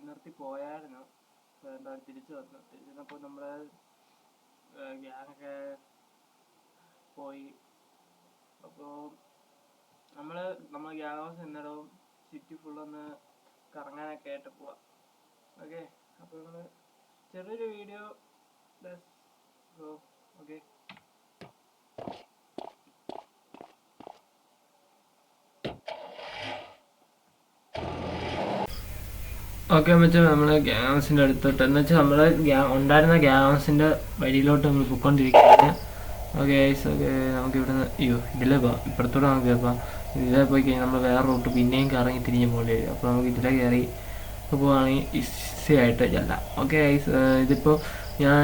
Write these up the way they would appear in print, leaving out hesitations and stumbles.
നിർത്തിപ്പോയായിരുന്നു. എന്താ തിരിച്ചു വന്നപ്പോൾ നമ്മുടെ ഗ്യാങ്ങൊക്കെ പോയി. അപ്പോൾ നമ്മളെ ഗ്യാങ് ഹൗസ് എന്നിടവും സിറ്റി ഫുള്ളൊന്ന് കറങ്ങാനൊക്കെ ആയിട്ട് പോവാം. ഓക്കെ, അപ്പോൾ നമ്മൾ ചെറിയൊരു വീഡിയോ ഓക്കെ. ഓക്കെ മച്ചാ, നമ്മളെ ഗ്യാങ് ഹൗസിൻ്റെ അടുത്തോട്ട് എന്ന് വെച്ചാൽ നമ്മളെ ഉണ്ടായിരുന്ന ഗ്യാങ് ഹൗസിൻ്റെ വഴിയിലോട്ട് നമ്മൾ പോയിക്കൊണ്ടിരിക്കുകയാണ്. ഓക്കെ ഓക്കെ, നമുക്ക് ഇവിടുന്ന് ഇതിലേ പോവാം. ഇപ്പുറത്തോടെ നമുക്ക് പോവാം. ഇതിലേ പോയി കഴിഞ്ഞാൽ നമ്മൾ വേറെ റൂട്ട് പിന്നെയും കറങ്ങി തിരിഞ്ഞ് പോകേണ്ടി വരും. അപ്പോൾ നമുക്ക് ഇതിലേ കയറി പോവുകയാണെങ്കിൽ ഈസി ആയിട്ട് ചെല്ലാം. ഓക്കെ, ഇതിപ്പോൾ ഞാൻ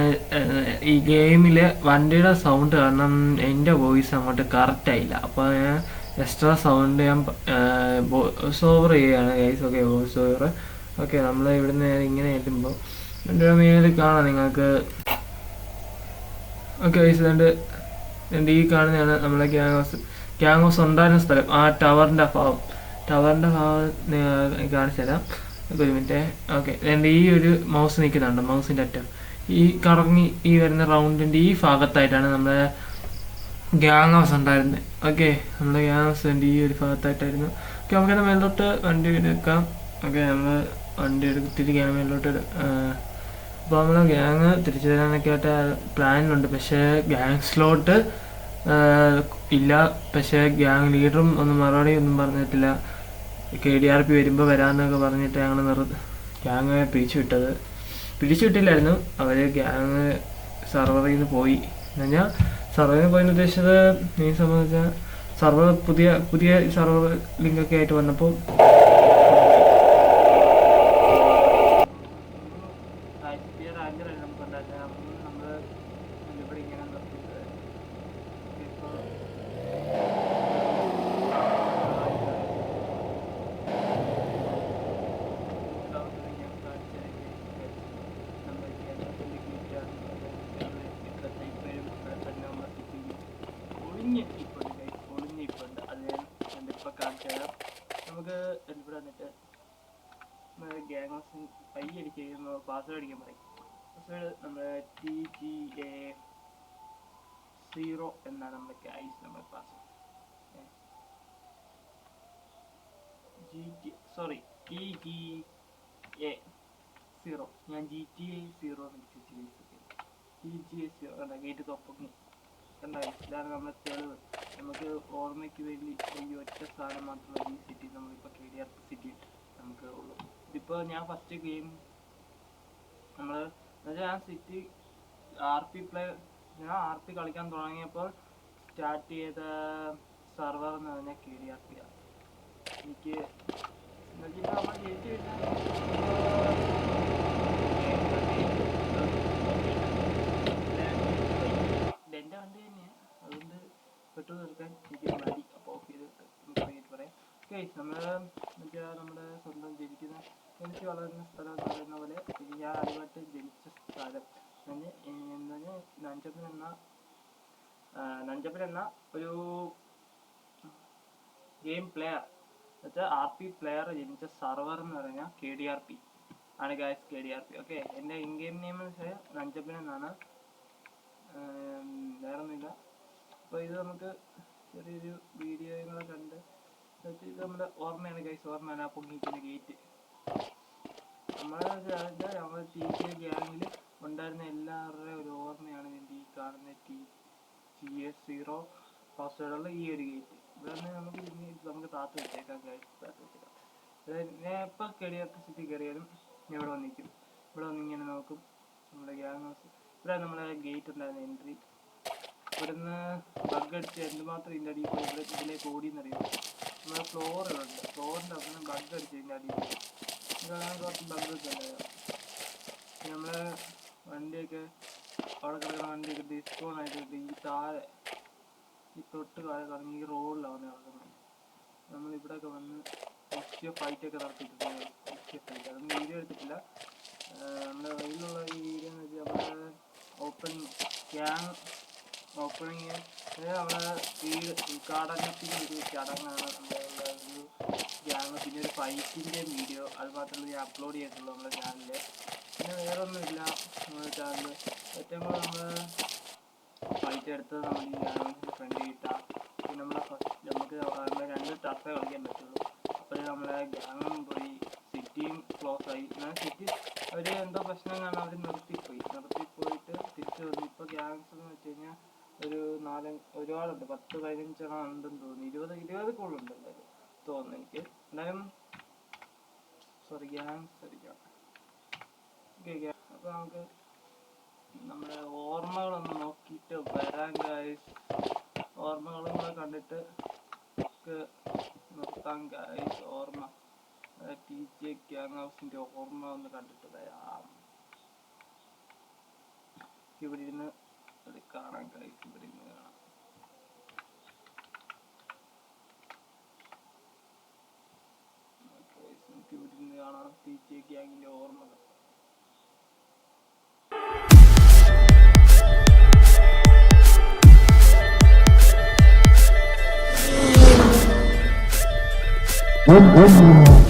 ഈ ഗെയിമിൽ വണ്ടിയുടെ സൗണ്ട് കാരണം എൻ്റെ വോയിസ് അങ്ങോട്ട് കറക്റ്റായില്ല. അപ്പോൾ ഞാൻ എക്സ്ട്രാ സൗണ്ട് ഞാൻ വോയിസ് ഓവർ ചെയ്യുകയാണ് guys. Okay, voice over. Okay, നമ്മൾ ഇവിടുന്ന് ഇങ്ങനെ ചെല്ലുമ്പോൾ എൻ്റെ മേലിൽ കാണാം നിങ്ങൾക്ക്. ഓക്കെ ഗൈസ്, എൻ്റെ ഈ കാണുന്നതാണ് നമ്മളെ ഗ്യാങ് ഹൗസ് ഉണ്ടായിരുന്ന സ്ഥലം. ആ ടവറിൻ്റെ ഭാഗം കാണിച്ചു തരാം. ഒരു മിനിറ്റ്. ഓക്കെ, എൻ്റെ ഈ ഒരു മൗസ് നിൽക്കുന്നുണ്ട്, മൗസിൻ്റെ അറ്റം ഈ കറങ്ങി ഈ വരുന്ന റൗണ്ടിൻ്റെ ഈ ഭാഗത്തായിട്ടാണ് നമ്മുടെ ഗ്യാങ് ഹൗസ് ഉണ്ടായിരുന്നത്. ഓക്കെ, നമ്മുടെ ഗ്യാങ് ഹൗസിൻ്റെ ഈ ഒരു ഭാഗത്തായിട്ടായിരുന്നു. ഓക്കെ, നമുക്കത് മേലോട്ട് വണ്ടി എടുക്കാം. ഓക്കെ, നമ്മൾ വണ്ടി തിരികെ മേലോട്ട് അപ്പോൾ നമ്മൾ ഗ്യാങ് തിരിച്ചു തരാനൊക്കെ ആയിട്ട് പ്ലാനിലുണ്ട്. പക്ഷേ ഗ്യാങ് സ്ലോട്ട് ഇല്ല. പക്ഷേ ഗ്യാങ് ലീഡറും ഒന്നും മറുപടി ഒന്നും പറഞ്ഞിട്ടില്ല. KDRP വരുമ്പോൾ വരാമെന്നൊക്കെ പറഞ്ഞിട്ട് ഞങ്ങൾ ഗ്യാങ് പിടിച്ചുവിട്ടില്ലായിരുന്നു. അവർ ഗ്യാങ് സർവറിൽ നിന്ന് പോയി. എന്നുവെച്ചാൽ സർവറിൽ പോയെന്ന് ഉദ്ദേശിച്ചത് ഈ സംബന്ധിച്ചാൽ സർവർ പുതിയ സർവർ ലിങ്കൊക്കെ ആയിട്ട് വന്നപ്പോൾ ഒളിഞ്ഞിപ്പുണ്ട്. അത് ഞാൻ ഇപ്പോൾ കാണിച്ചു തരാം. നമുക്ക് ഇവിടെ വന്നിട്ട് ഗ്യാങ് ഹൗസ് അടിച്ച് കഴിയുമ്പോൾ പാസ്വേഡ് അടിക്കാൻ പറയും. പാസ്വേഡ് നമ്മുടെ TGA0 എന്നാണ് നമ്മുടെ ഗൈസ് നമ്മുടെ പാസ്വേഡ്. TGA0. ഞാൻ GTA0 TGA0 ഗേറ്റ് തൊപ്പങ്ങി കണ്ടായി. ഇതാണ് നമ്മുടെ തെളിവ്. നമുക്ക് ഓർമ്മയ്ക്ക് വേണ്ടി ഈ ഒറ്റ സാധനം മാത്രമല്ല ഈ സിറ്റി നമ്മളിപ്പോൾ KDRP സിറ്റി നമുക്ക് ഉള്ളൂ. ഇതിപ്പോൾ ഞാൻ ഫസ്റ്റ് ഗെയിം ഞാൻ സിറ്റി ഞാൻ RP കളിക്കാൻ തുടങ്ങിയപ്പോൾ സ്റ്റാർട്ട് ചെയ്ത സർവർ എന്ന് പറഞ്ഞാൽ KDRP ആണ്. എനിക്ക് നമ്മൾ ജയിച്ചു കഴിഞ്ഞാൽ എൻ്റെ വണ്ടി തന്നെയാണ്, അതുകൊണ്ട് പെട്രോൾ തീർക്കാൻ എനിക്ക് മതി. അപ്പോൾ ഓഫ് ചെയ്തിട്ട് നമുക്ക് പറയാം. ഗൈസ്, നമ്മുടെ സ്വന്തം ജനിച്ച് വളരുന്ന സ്ഥലം എന്ന് പറയുന്ന പോലെ ഞാൻ ആദ്യമായിട്ട് ജനിച്ച സ്ഥലം നഞ്ചപ്പൻ എന്ന ഒരു ഗെയിം പ്ലെയർ എന്നുവെച്ചാൽ RP പ്ലെയർ ജനിച്ച സർവർ എന്ന് പറഞ്ഞാൽ KDRP ആണ് ഗൈസ്. KDRP. ഓക്കെ, എൻ്റെ ഇൻ ഗെയിം നെയിം എന്ന് വെച്ചാൽ നഞ്ചപ്പൻ എന്നാണ്, വേറെ ഒന്നുമില്ല. അപ്പോൾ ഇത് നമുക്ക് ചെറിയൊരു വീഡിയോകളെ കണ്ട് ഇത് നമ്മുടെ ഓർമ്മയാണ് ഗൈസ്. ഓർമ്മയാണ് ആ പൊങ്ങിക്കുന്ന ഗേറ്റ്. നമ്മൾ TK ഗ്യാങ്ങിൽ ഉണ്ടായിരുന്ന എല്ലാവരുടെയും ഒരു ഓർമ്മയാണ് ഈ കാണുന്ന TGA0 പാസ്വേഡുള്ള ഈ ഒരു ഗേറ്റ്. ഇവിടെ നമുക്ക് താത്ത് വെച്ചേക്കാം ഗൈസ്. ഞാൻ എപ്പോൾ KDRP സിറ്റി കയറിയാലും ഞാൻ ഇവിടെ വന്നിരിക്കും. ഇവിടെ വന്നിങ്ങനെ നോക്കും നമ്മുടെ ഗ്യാങ് ഹൗസ്. ഇവിടെ നമ്മുടെ ഗേറ്റ് ഉണ്ടായിരുന്ന എൻട്രി. ഇവിടുന്ന് ബഗ് അടിച്ച് എന്തുമാത്രം ഇതിൻ്റെ അടിയിൽ പോയി ഇതിലേക്ക് ഓടിയെന്നറിയാം. നമ്മുടെ ഫ്ലോറിലുണ്ട്, ഫ്ലോറിൻ്റെ അവിടെ ബഗ് അടിച്ച് ഇതിൻ്റെ അടിയിൽ പോയി. ഇതാണ് കുറച്ച് ബഗ്ഗൊക്കെ ഉണ്ടായത്. നമ്മളെ വണ്ടിയൊക്കെ അവിടെ കിടക്കുന്ന വണ്ടിയൊക്കെ ഡിസ്കോൺ ആയിട്ട് ഈ താഴെ ഈ തൊട്ട് താഴെ കറങ്ങി ഈ റോഡിലാണ് കിടക്കുന്നത്. നമ്മളിവിടെയൊക്കെ വന്ന് ഫൈറ്റൊക്കെ നടത്തിയിട്ടുണ്ട്. ഫൈറ്റ് അതൊന്നും വീഡിയോ എടുത്തിട്ടില്ല. നമ്മുടെ കയ്യിലുള്ള ഈ വീഡിയോ എന്ന് വെച്ചാൽ നമ്മുടെ ഗ്യാങ് ഓപ്പണിങ് നമ്മുടെ വീട് ഉദ്ഘാടനത്തിൻ്റെ ഒരു ചടങ്ങാണ്. നമ്മുടെ ഒരു ഗ്യാങ് ഗ്യാങ്, പിന്നെ ഒരു ഫൈറ്റിൻ്റെ വീഡിയോ, അത് മാത്രമല്ല ഞാൻ അപ്ലോഡ് ചെയ്തിട്ടുള്ളൂ നമ്മുടെ ചാനലിൽ. പിന്നെ വേറെ ഒന്നുമില്ല നമ്മുടെ ചാനലിൽ. ഏറ്റവും കൂടുതൽ നമ്മൾ ഫൈറ്റ് എടുത്തത് നമ്മൾ ഈ ഗ്യാങ്ങിൻ്റെ ഫ്രണ്ട് കിട്ടാം. പിന്നെ നമുക്ക് 2 ടഫേ കളിക്കാൻ പറ്റുള്ളൂ. അപ്പോൾ നമ്മളെ ഗ്യാങ്ങും പോയി, സിറ്റിയും ക്ലോസ് ആയി. എന്നാൽ സിറ്റി അവർ എന്തോ പ്രശ്നം കാണാൻ അവർ നിർത്തിപ്പോയിട്ട് തിരിച്ചു വന്നു. ഇപ്പോൾ ഗ്യാങ്സ് എന്ന് വെച്ച് കഴിഞ്ഞാൽ ഒരു ഒരുപാടുണ്ട്, 10-15 ഉണ്ടെന്ന് തോന്നുന്നു. 20 കൂടുതലുണ്ട് എന്തായാലും തോന്നുന്നു എനിക്ക്. എന്തായാലും ഗ്യാങ്സ് അടിക്കാം. ഓക്കെ, അപ്പോൾ നമുക്ക് നമ്മുടെ ഓർമ്മകളൊന്ന് നോക്കിയിട്ട് വരാൻ ഗൈസ്. ഓർമ്മകളും കൂടെ കണ്ടിട്ട് നമുക്ക് നിർത്താം ഗൈസ്. ഓർമ്മ TJ ഗ്യാങ് ഹൗസിൻ്റെ ഓർമ്മ ഒന്ന് കണ്ടിട്ട് വരാം. ഇവിടെ ഇരുന്ന് അത് കാണാം ഗൈസ്, ഇവിടെ ഇരുന്ന് കാണാം. നമുക്ക് ഇവിടെ ഇരുന്ന് കാണാം TJ ഗ്യാങ്ങിൻ്റെ ഓർമ്മകൾ. Boom, boom, boom.